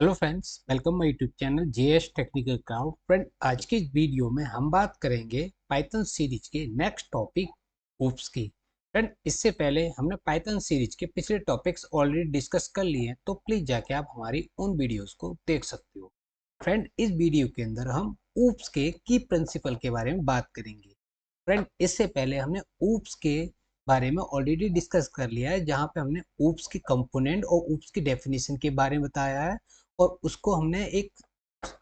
Hello friends, welcome my YouTube channel JS technical crowd. Friend, आज की इस video में हम बात करेंगे पाइथन सीरीज के नेक्स्ट टॉपिक ऊप्स की। फ्रेंड, इससे पहले हमने पाइथन सीरीज के पिछले टॉपिक्स ऑलरेडी डिस्कस कर लिए हैं, तो प्लीज जाके आप हमारी उन वीडियोस को देख सकते हो। फ्रेंड, इस वीडियो के अंदर हम ऊप्स के की प्रिंसिपल के बारे में बात करेंगे। फ्रेंड, इससे पहले हमने ऊप्स के बारे में ऑलरेडी डिस्कस कर लिया है, जहाँ पे हमने ऊप्स की कंपोनेंट और ऊप्स की डेफिनेशन के बारे में बताया है, और उसको हमने एक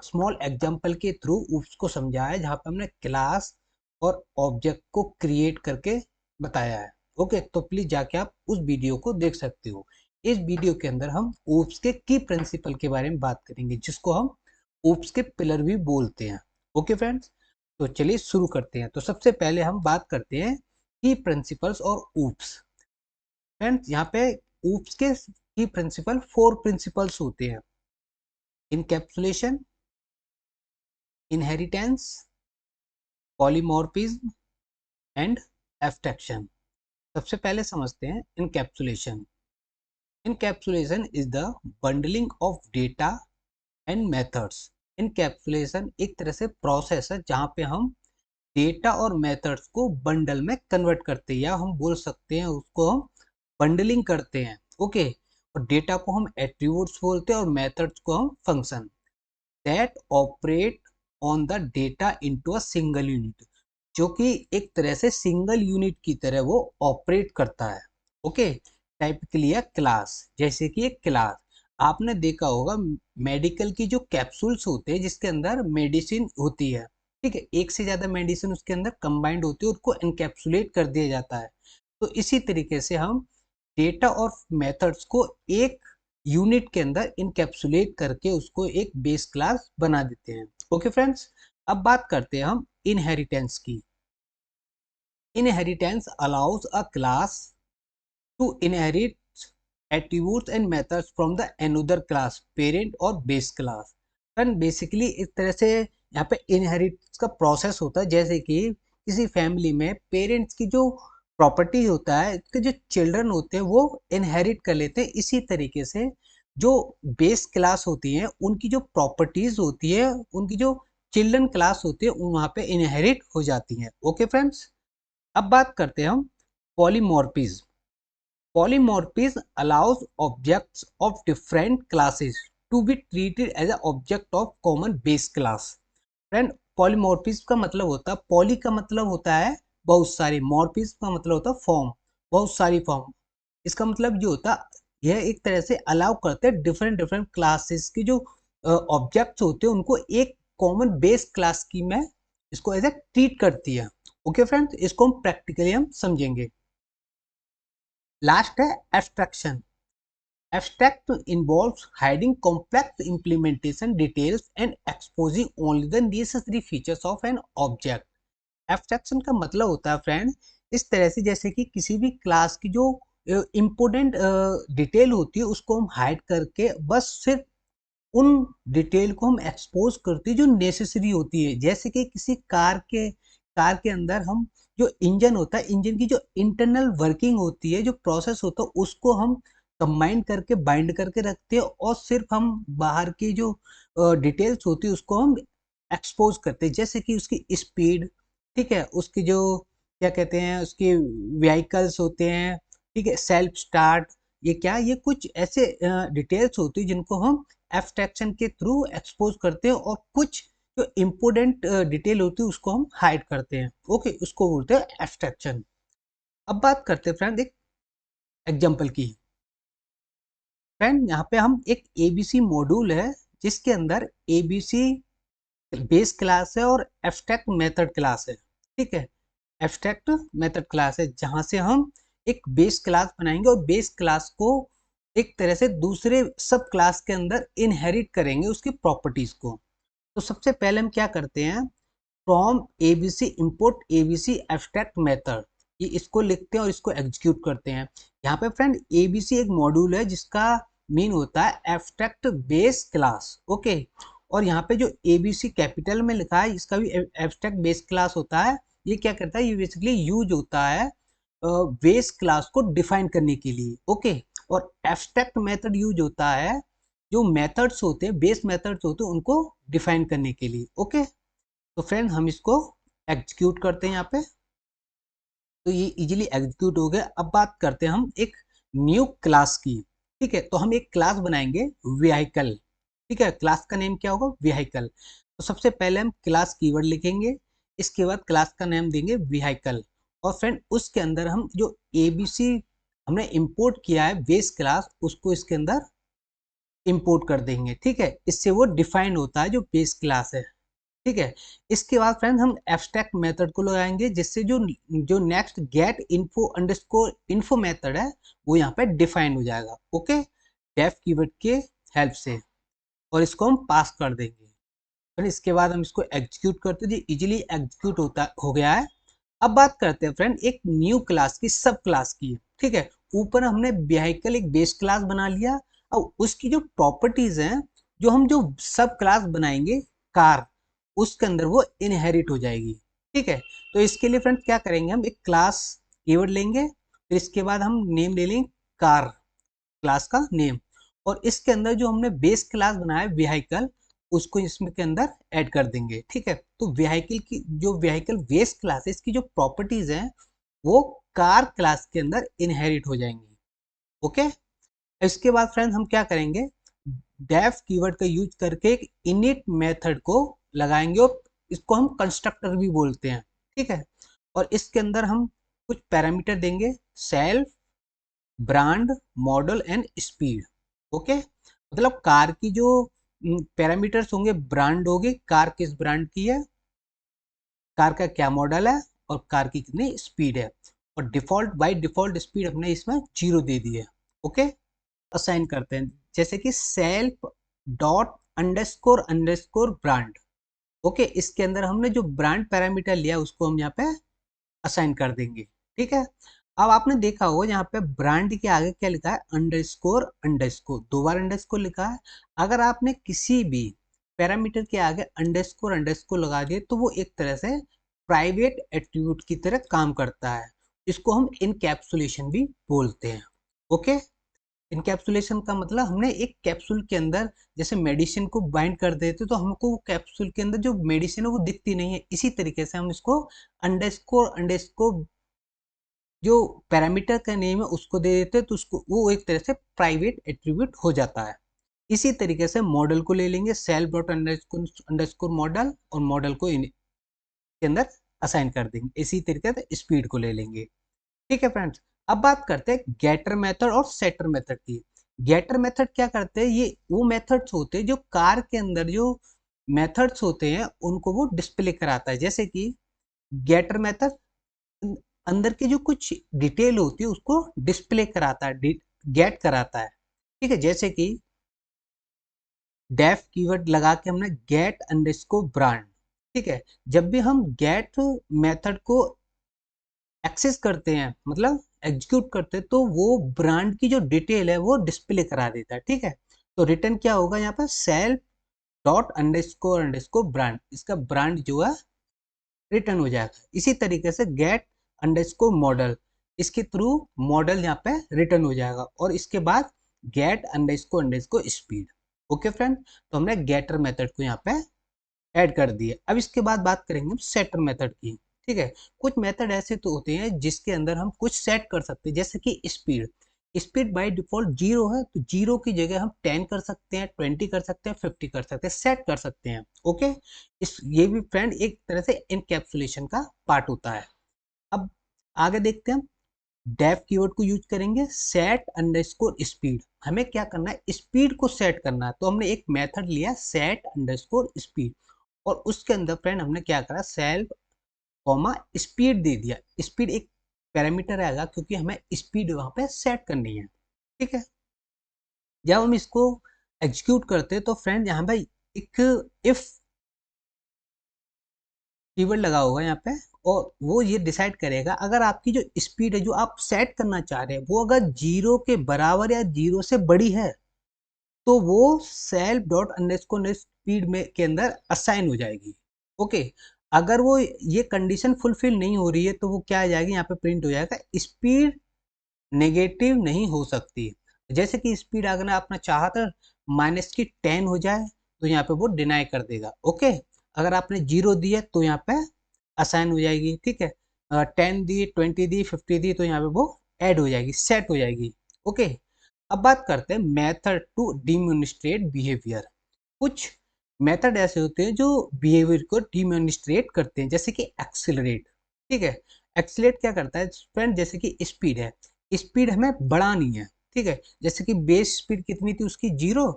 स्मॉल एग्जांपल के थ्रू उसको समझाया है, जहाँ पे हमने क्लास और ऑब्जेक्ट को क्रिएट करके बताया है। ओके, तो प्लीज जाके आप उस वीडियो को देख सकते हो। इस वीडियो के अंदर हम ओप्स के की प्रिंसिपल के बारे में बात करेंगे, जिसको हम ओप्स के पिलर भी बोलते हैं। ओके फ्रेंड्स, तो चलिए शुरू करते हैं। तो सबसे पहले हम बात करते हैं की प्रिंसिपल्स और ओप्स। फ्रेंड्स, यहाँ पे ओप्स के की प्रिंसिपल 4 प्रिंसिपल्स होते हैं: encapsulation, inheritance, polymorphism and abstraction. सबसे पहले समझते हैं encapsulation. Encapsulation is the bundling of data and methods. Encapsulation एक तरह से प्रोसेस है जहाँ पे हम डेटा और मेथड्स को बंडल में कन्वर्ट करते हैं, या हम बोल सकते हैं उसको हम बंडलिंग करते हैं। ओके, और डेटा को हम एट्रीब्यूट्स बोलते हैं और मेथड्स को हम function. That operate on the data into a single unit, जो कि एक तरह से सिंगल यूनिट की तरह वो ऑपरेट करता है। ओके, टाइपिकली है क्लास। जैसे कि एक क्लास आपने देखा होगा, मेडिकल की जो कैप्सूल्स होते हैं जिसके अंदर मेडिसिन होती है, ठीक है, एक से ज्यादा मेडिसिन उसके अंदर कंबाइंड होती है, उसको एनकैप्सुलेट कर दिया जाता है। तो इसी तरीके से हम डेटा और मेथड्स को एक यूनिट के अंदर इनकैप्सुलेट करके उसको एक बेस क्लास बना देते हैं। ओके फ्रेंड्स, अब बात करते हैं हम इनहेरिटेंस की। Inheritance allows a class to inherit attributes and methods from the another class, parent और बेस क्लास। फ्रेंड, बेसिकली इस तरह से यहाँ पे इनहेरिटेंस का प्रोसेस होता है, जैसे कि किसी फैमिली में पेरेंट्स की जो प्रॉपर्टी होता है, उसके जो चिल्ड्रन होते हैं वो इनहेरिट कर लेते हैं। इसी तरीके से जो बेस क्लास होती है उनकी जो प्रॉपर्टीज होती है, उनकी जो चिल्ड्रन क्लास होती है वहाँ पे इनहेरिट हो जाती हैं। ओके फ्रेंड्स, अब बात करते हैं हम polymorphism. Polymorphism allows objects of different classes to be treated as an object of common base class. Friend, polymorphism का मतलब होता है, पॉली का मतलब होता है बहुत सारी, मॉर्फिज्म का मतलब होता है फॉर्म, बहुत सारी फॉर्म। इसका मतलब जो होता है, यह एक तरह से अलाउ करते हैं डिफरेंट डिफरेंट क्लासेस की जो ऑब्जेक्ट्स होते हैं उनको एक कॉमन बेस क्लास की में इसको एज ए ट्रीट करती है। ओके फ्रेंड्स, इसको हम प्रैक्टिकली हम समझेंगे। लास्ट है abstraction. Abstract involves hiding complex implementation details and exposing only the necessary features of an object. Abstraction का मतलब होता है फ्रेंड, इस तरह से जैसे कि किसी भी क्लास की जो इम्पोर्टेंट डिटेल होती है उसको हम हाइड करके बस सिर्फ उन डिटेल को हम एक्सपोज करते हैं जो नेसेसरी होती है। जैसे कि किसी कार के अंदर हम जो इंजन होता है, इंजन की जो इंटरनल वर्किंग होती है, जो प्रोसेस होता है, उसको हम कंबाइन करके बाइंड करके रखते हैं, और सिर्फ हम बाहर की जो डिटेल्स होती है उसको हम एक्सपोज करते हैं। जैसे कि उसकी स्पीड, ठीक है, उसकी जो क्या कहते हैं उसकी व्हीकल्स होते हैं, ठीक है, सेल्फ स्टार्ट, ये कुछ ऐसे डिटेल्स होती है जिनको हम एब्स्ट्रैक्शन के थ्रू एक्सपोज करते हैं, और कुछ जो इम्पोर्टेंट डिटेल होती है उसको हम हाइड करते हैं। ओके, उसको बोलते हैं एब्स्ट्रैक्शन। अब बात करते हैं फ्रेंड एक एग्जांपल की। फ्रेंड, यहाँ पे हम एक एबीसी मॉड्यूल है जिसके अंदर एबीसी बेस क्लास है और एब्स्ट्रैक्ट मेथड क्लास है। ठीक है, एब्स्ट्रैक्ट मेथड क्लास है जहां से हम एक बेस क्लास बनाएंगे और बेस क्लास को एक तरह से दूसरे सब क्लास के अंदर इनहेरिट करेंगे उसकी प्रॉपर्टीज को। तो सबसे पहले हम क्या करते हैं, from ABC import ABC abstract method, ये इसको लिखते हैं और इसको एग्जीक्यूट करते हैं। यहाँ पे फ्रेंड एबीसी एक मॉड्यूल है जिसका मीन होता है एब्स्ट्रैक्ट बेस क्लास। ओके, और यहाँ पे जो एबीसी कैपिटल में लिखा है इसका भी एब्स्ट्रैक्ट बेस क्लास होता है। ये क्या करता है, ये बेसिकली यूज होता है बेस क्लास को डिफाइन करने के लिए। ओके, और एब्स्ट्रैक्ट मेथड यूज होता है जो मेथड्स होते हैं, बेस मेथड्स होते हैं, उनको डिफाइन करने के लिए। ओके, तो फ्रेंड हम इसको एग्जीक्यूट करते हैं यहाँ पे, तो ये इजीली एग्जीक्यूट हो गया। अब बात करते हैं हम एक न्यू क्लास की। ठीक है, तो हम एक क्लास बनाएंगे व्हीकल। ठीक है, क्लास का नेम क्या होगा, व्हीकल। तो सबसे पहले हम क्लास कीवर्ड लिखेंगे, इसके बाद क्लास का नाम देंगे व्हीकल। और फ्रेंड उसके अंदर हम जो एबीसी हमने इंपोर्ट किया है बेस क्लास, उसको इसके अंदर इंपोर्ट कर देंगे। ठीक है, इससे वो डिफाइन होता है जो बेस क्लास है। ठीक है, इसके बाद फ्रेंड हम एब्स्ट्रैक्ट मेथड को लगाएंगे, जिससे जो जो next get info underscore info method है वो यहाँ पे डिफाइन हो जाएगा। ओके, डेफ कीवर्ड के हेल्प से, और इसको हम पास कर देंगे। फिर इसके बाद हम इसको एग्जीक्यूट करते हैं, इजीली एग्जीक्यूट होता हो गया है। अब बात करते हैं फ्रेंड एक न्यू क्लास की, सब क्लास की। ठीक है, ऊपर हमने व्हीकल एक बेस क्लास बना लिया। अब उसकी जो प्रॉपर्टीज हैं, जो सब क्लास बनाएंगे कार, उसके अंदर वो इनहेरिट हो जाएगी। ठीक है, तो इसके लिए फ्रेंड क्या करेंगे, हम एक क्लास कीवर्ड लेंगे, फिर इसके बाद हम नेम ले लेंगे कार, क्लास का नेम, और इसके अंदर जो हमने बेस क्लास बनाया व्हीकल, उसको इसमें के अंदर ऐड कर देंगे। ठीक है, तो व्हीकल की जो व्हीकल बेस क्लास है, इसकी जो प्रॉपर्टीज हैं वो कार क्लास के अंदर इनहेरिट हो जाएंगी। ओके, इसके बाद फ्रेंड हम क्या करेंगे, डेफ कीवर्ड का यूज करके एक इनिट मेथड को लगाएंगे, और इसको हम कंस्ट्रक्टर भी बोलते हैं। ठीक है, और इसके अंदर हम कुछ पैरामीटर देंगे, self, brand, model and speed. Okay, मतलब कार की जो पैरामीटर्स होंगे, ब्रांड होगी, कार किस ब्रांड की है, कार का क्या मॉडल है, और कार की कितनी स्पीड है। और डिफॉल्ट बाय डिफॉल्ट स्पीड हमने इसमें 0 दे दी है। ओके, असाइन करते हैं, जैसे कि self dot underscore underscore brand. Okay, इसके अंदर हमने जो ब्रांड पैरामीटर लिया उसको हम यहाँ पे असाइन कर देंगे। ठीक है, अब आपने देखा होगा यहाँ पे ब्रांड के आगे क्या लिखा है, अंडरस्कोर अंडरस्कोर, 2 बार अंडरस्कोर लिखा है। अगर आपने किसी भी पैरामीटर के आगे अंडरस्कोर अंडरस्कोर लगा दिए तो वो एक तरह से प्राइवेट एट्रीब्यूट की तरह काम करता है। इसको हम इनकैप्सुलेशन भी बोलते हैं। ओके, इनकैप्सुलेशन का मतलब हमने एक कैप्सूल के अंदर जैसे मेडिसिन को बाइंड कर देते तो हमको वो कैप्सूल के अंदर जो मेडिसिन है वो दिखती नहीं है, इसी तरीके से हम इसको अंडरस्कोर अंडरस्कोर जो पैरामीटर का नेम है उसको दे देते तो उसको वो एक तरह से प्राइवेट एट्रीब्यूट हो जाता है। इसी तरीके से मॉडल को ले लेंगे, सेल्फ डॉट अंडरस्कोर मॉडल, और मॉडल को के अंदर असाइन कर देंगे। इसी तरीके से स्पीड को ले लेंगे। ठीक है फ्रेंड्स, अब बात करते हैं गेटर मेथड और सेटर मेथड की। गेटर मेथड क्या करते हैं, ये वो मेथड्स होते हैं जो कार के अंदर जो मेथड्स होते हैं उनको वो डिस्प्ले कराता है। जैसे कि गेटर मेथड अंदर के जो कुछ डिटेल होती है उसको डिस्प्ले कराता है, गेट कराता है। ठीक है, जैसे कि डेफ कीवर्ड लगा के हमने गेट अंडरस्कोर ब्रांड। ठीक है, जब भी हम गेट मेथड को एक्सेस करते हैं, मतलब एग्जीक्यूट करते हैं, तो वो ब्रांड की जो डिटेल है वो डिस्प्ले करा देता है। ठीक है, तो रिटर्न क्या होगा यहाँ पर, self dot underscore underscore brand, इसका ब्रांड जो है रिटर्न हो जाएगा। इसी तरीके से गेट अंडरस्कोर मॉडल, इसके थ्रू मॉडल यहाँ पे रिटर्न हो जाएगा, और इसके बाद get underscore underscore speed. Okay friend, तो हमने गेटर मेथड को यहाँ पे ऐड कर दिए। अब इसके बाद बात करेंगे हम सेटर मेथड की। ठीक है, कुछ मेथड ऐसे तो होते हैं जिसके अंदर हम कुछ सेट कर सकते हैं, जैसे कि स्पीड। स्पीड बाय डिफॉल्ट 0 है, तो 0 की जगह हम 10 कर सकते हैं, 20 कर सकते हैं, 50 कर सकते हैं, सेट कर सकते हैं। ओके, ये भी फ्रेंड एक तरह से इनकैप्सुलेशन का पार्ट होता है। अब आगे देखते हैं, डेफ कीवर्ड को यूज करेंगे, सेट अंडरस्कोर स्पीड। हमें क्या करना है, स्पीड को सेट करना है, तो हमने एक मेथड लिया सेट अंडरस्कोर स्पीड, और उसके अंदर फ्रेंड हमने क्या करा, सेल्फ कॉमा स्पीड दे दिया। स्पीड एक पैरामीटर आएगा क्योंकि हमें स्पीड वहां पे सेट करनी है। ठीक है, जब हम इसको एग्जीक्यूट करते हैं तो फ्रेंड यहाँ पे एक इफ कीवर्ड लगा होगा यहाँ पे, और वो ये डिसाइड करेगा अगर आपकी जो स्पीड है जो आप सेट करना चाह रहे हैं वो अगर 0 के बराबर या 0 से बड़ी है, तो वो सेल्फ डॉट अंडरस्कोर स्पीड में के अंदर असाइन हो जाएगी। ओके, अगर वो ये कंडीशन फुलफिल नहीं हो रही है तो वो क्या आ जाएगी, यहाँ पे प्रिंट हो जाएगा स्पीड नेगेटिव नहीं हो सकती। जैसे कि स्पीड अगर आपने चाहा था माइनस की 10 हो जाए तो यहाँ पे वो डिनाई कर देगा। ओके, अगर आपने 0 दिया तो यहाँ पे असाइन हो जाएगी। ठीक है, 10 दी, 20 दी, 50 दी तो यहाँ पे वो ऐड हो जाएगी, सेट हो जाएगी। ओके, अब बात करते हैं मेथड टू डिमोनिस्ट्रेट बिहेवियर। कुछ मेथड ऐसे होते हैं जो बिहेवियर को डिमोनिस्ट्रेट करते हैं, जैसे कि एक्सीलरेट। ठीक है, एक्सीलरेट क्या करता है फ्रेंड, जैसे कि स्पीड है, स्पीड हमें बढ़ानी है। ठीक है, जैसे कि बेस स्पीड कितनी थी उसकी 0,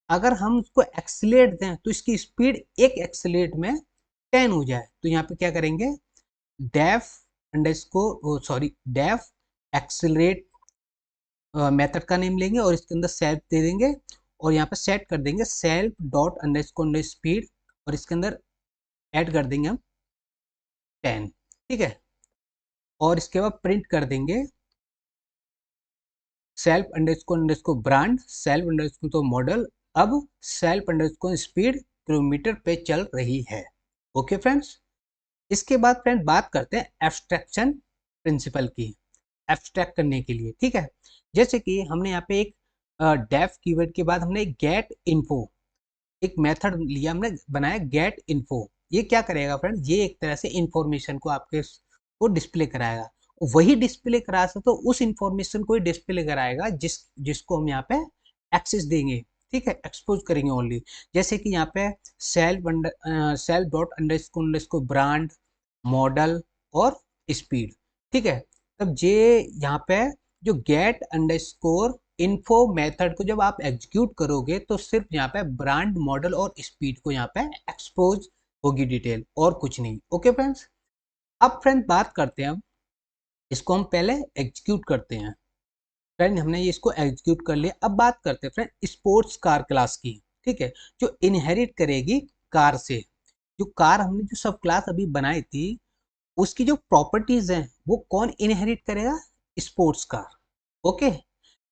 अगर हम उसको एक्सीलरेट दें तो इसकी स्पीड एक एक्सीलरेट में 10 हो जाए तो यहाँ पे क्या करेंगे, def underscore sorry def accelerate method का नेम लेंगे और इसके अंदर सेल्फ दे देंगे और यहाँ पे सेट कर देंगे self dot underscore under speed और इसके अंदर ऐड कर देंगे हम 10। ठीक है, और इसके बाद प्रिंट कर देंगे self underscore brand, self underscore तो मॉडल, अब सेल्फ अंडरस्कोर स्पीड किलोमीटर पे चल रही है। ओके फ्रेंड्स, इसके बाद फ्रेंड बात करते हैं एब्स्ट्रैक्शन प्रिंसिपल की, एब्स्ट्रैक्ट करने के लिए। ठीक है, जैसे कि हमने यहाँ पे एक डेफ कीवर्ड के बाद हमने गेट इन्फो एक मेथड लिया, हमने बनाया गेट इन्फो। ये क्या करेगा फ्रेंड, ये एक तरह से इंफॉर्मेशन को आपके को डिस्प्ले कराएगा, वही डिस्प्ले करा सकते तो उस इंफॉर्मेशन को ही डिस्प्ले कराएगा जिसको हम यहाँ पे एक्सेस देंगे। ठीक है, एक्सपोज करेंगे ओनली, जैसे कि यहाँ पे self dot underscore brand, model और स्पीड। ठीक है, तब ये यहाँ पे जो गेट अंडरस्कोर इन्फो मेथड को जब आप एग्जीक्यूट करोगे तो सिर्फ यहाँ पे ब्रांड, मॉडल और स्पीड को यहाँ पे एक्सपोज होगी डिटेल, और कुछ नहीं। ओके फ्रेंड्स, अब फ्रेंड बात करते हैं, हम इसको हम पहले एग्जीक्यूट करते हैं। फ्रेंड हमने ये इसको एग्जीक्यूट कर लिया, अब बात करते हैं फ्रेंड स्पोर्ट्स कार क्लास की। ठीक है, जो इनहेरिट करेगी कार से, जो कार हमने जो सब क्लास अभी बनाई थी उसकी जो प्रॉपर्टीज हैं वो कौन इनहेरिट करेगा, स्पोर्ट्स कार। ओके,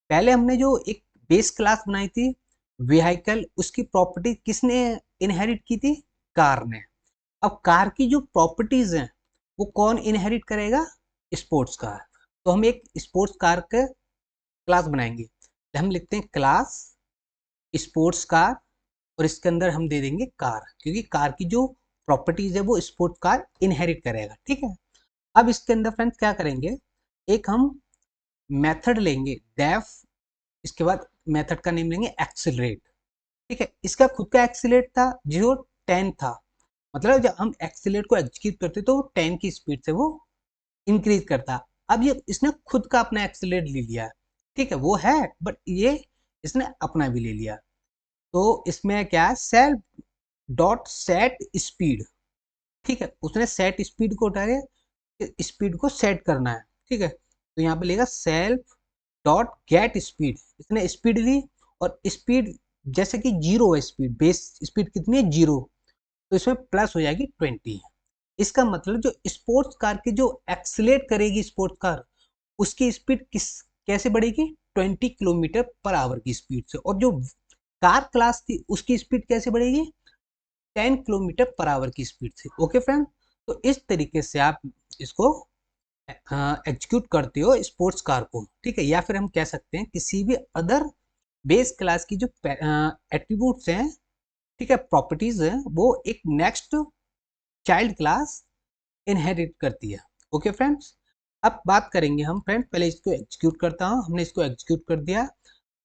पहले हमने जो एक बेस क्लास बनाई थी व्हीकल, उसकी प्रॉपर्टी किसने इनहेरिट की थी, कार ने। अब कार की जो प्रॉपर्टीज हैं वो कौन इनहेरिट करेगा, स्पोर्ट्स कार। तो हम एक स्पोर्ट्स कार का क्लास बनाएंगे, हम लिखते हैं क्लास स्पोर्ट्स कार और इसके अंदर हम दे देंगे कार, क्योंकि कार की जो प्रॉपर्टीज है वो स्पोर्ट्स कार इनहेरिट करेगा। ठीक है, अब इसके अंदर फ्रेंड्स क्या करेंगे, एक हम मेथड लेंगे डेफ, इसके बाद मेथड का नेम लेंगे एक्सीलरेट। ठीक है, इसका खुद का एक्सीलरेट था जो 10 था, मतलब जब हम एक्सीलरेट को एग्जीक्यूट करते तो 10 की स्पीड से वो इंक्रीज करता। अब ये इसने खुद का अपना एक्सीलरेट ले लिया। ठीक है, वो है बट ये इसने अपना भी ले लिया, तो इसमें क्या है, सेल्फ डॉट सेट स्पीड। ठीक है, उसने सेट स्पीड को उठा के स्पीड को सेट करना है। ठीक है, तो यहाँ पे लेगा सेल्फ डॉट गेट स्पीड, इसने स्पीड ली और स्पीड जैसे कि 0 है, स्पीड बेस स्पीड कितनी है 0, तो इसमें प्लस हो जाएगी 20। इसका मतलब जो स्पोर्ट्स कार की जो एक्सीलेट करेगी स्पोर्ट्स कार, उसकी स्पीड कैसे बढ़ेगी, 20 किलोमीटर पर आवर की स्पीड से, और जो कार क्लास थी उसकी स्पीड कैसे बढ़ेगी, 10 किलोमीटर पर आवर की स्पीड से। ओके फ्रेंड, तो इस तरीके से आप इसको एग्जीक्यूट करते हो स्पोर्ट्स कार को। ठीक है, या फिर हम कह सकते हैं किसी भी अदर बेस क्लास की जो एट्रीब्यूट्स हैं, ठीक है, प्रॉपर्टीज हैं, वो एक नेक्स्ट चाइल्ड क्लास इनहेरिट करती है। ओके फ्रेंड्स, अब बात करेंगे हम फ्रेंड, पहले इसको एग्जीक्यूट करता हूँ, हमने इसको एग्जीक्यूट कर दिया।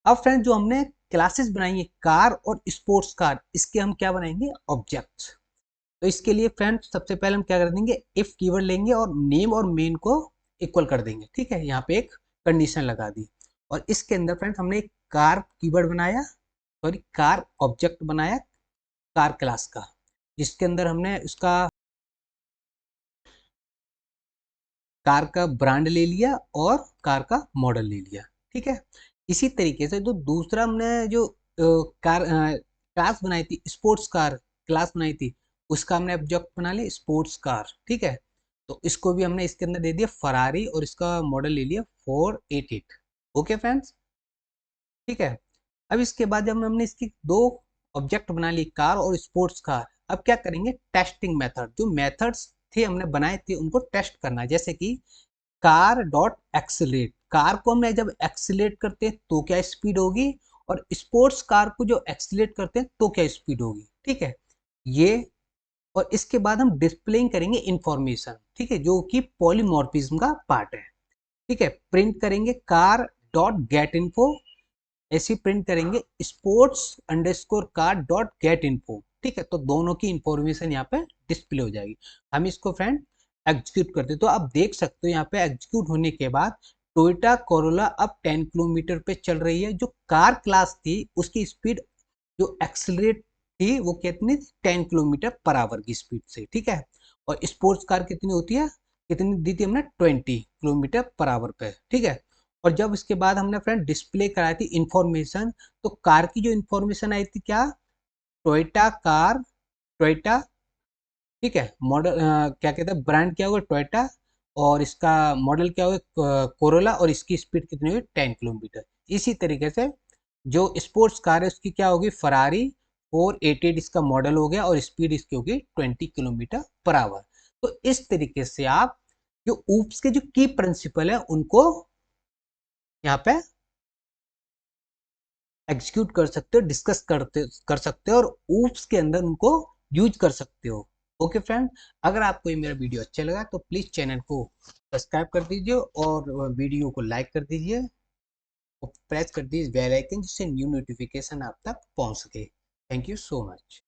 अब फ्रेंड जो हमने क्लासेस बनाई है कार और स्पोर्ट्स कार, इसके हम क्या बनाएंगे, ऑब्जेक्ट्स। तो इसके लिए फ्रेंड सबसे पहले हम क्या कर देंगे, इफ कीवर्ड लेंगे और नेम और मेन को इक्वल कर देंगे। ठीक है, यहाँ पे एक कंडीशन लगा दी और इसके अंदर फ्रेंड हमने एक कार कीवर्ड बनाया, सॉरी कार ऑब्जेक्ट बनाया कार क्लास का, जिसके अंदर हमने उसका कार का ब्रांड ले लिया और कार का मॉडल ले लिया। ठीक है, इसी तरीके से जो दूसरा हमने जो कार क्लास बनाई थी स्पोर्ट्स कार क्लास बनाई थी, उसका हमने ऑब्जेक्ट बना लिया स्पोर्ट्स कार। ठीक है, तो इसको भी हमने इसके अंदर दे दिया फरारी और इसका मॉडल ले लिया 488। ओके फ्रेंड्स, ठीक है, अब इसके बाद जब हमने इसकी दो ऑब्जेक्ट बना ली कार और स्पोर्ट्स कार, अब क्या करेंगे, टेस्टिंग मेथड, जो मेथड्स थे हमने बनाए थे उनको टेस्ट करना है। जैसे कि कार डॉट एक्सीलरेट, कार को हमने जब एक्सीलरेट करते हैं तो क्या स्पीड होगी, और स्पोर्ट्स कार को जो एक्सीलरेट करते हैं तो क्या स्पीड होगी, ठीक है ये। और इसके बाद हम डिस्प्लेइंग करेंगे इंफॉर्मेशन, ठीक है, जो कि पॉलीमॉर्फिज्म का पार्ट है, ठीक है। प्रिंट करेंगे कार डॉट गेट इन्फो, ऐसे प्रिंट करेंगे sports underscore car dot gate info, ठीक है। तो दोनों की इंफॉर्मेशन यहाँ पे डिस्प्ले हो जाएगी। हम इसको फ्रेंड एग्जीक्यूट करते, तो आप देख सकते हो यहाँ पे एग्जीक्यूट होने के बाद टोयोटा कोरोला अब 10 किलोमीटर पे चल रही है। जो कार क्लास थी उसकी स्पीड जो एक्सेलरेट थी वो कितनी, 10 किलोमीटर पर आवर की स्पीड से, ठीक है। और स्पोर्ट्स कार कितनी होती है, कितनी दी थी हमने, 20 किलोमीटर पर आवर पे, ठीक है। और जब इसके बाद हमने फ्रेंड डिस्प्ले कराई थी इंफॉर्मेशन, तो कार की जो इंफॉर्मेशन आई थी क्या, टोयोटा कार, टोयोटा, ठीक है, मॉडल क्या कहते हैं, ब्रांड क्या होगा टोयोटा, और इसका मॉडल क्या होगा कोरोला, और इसकी स्पीड कितनी होगी 10 किलोमीटर। इसी तरीके से जो स्पोर्ट्स कार है उसकी क्या होगी, फरारी 488 इसका मॉडल हो गया, और स्पीड इसकी होगी 20 किलोमीटर पर आवर। तो इस तरीके से आप जो ऊप्स के जो की प्रिंसिपल है उनको यहाँ पे एग्जीक्यूट कर सकते हो, डिस्कस कर सकते हो, और ऊप्स के अंदर उनको यूज कर सकते हो। ओके फ्रेंड, अगर आपको ये मेरा वीडियो अच्छा लगा तो प्लीज चैनल को सब्सक्राइब कर दीजिए, और वीडियो को लाइक कर दीजिए, और प्रेस कर दीजिए बेल आइकन, जिससे न्यू नोटिफिकेशन आप तक पहुंच सके। Thank you so much.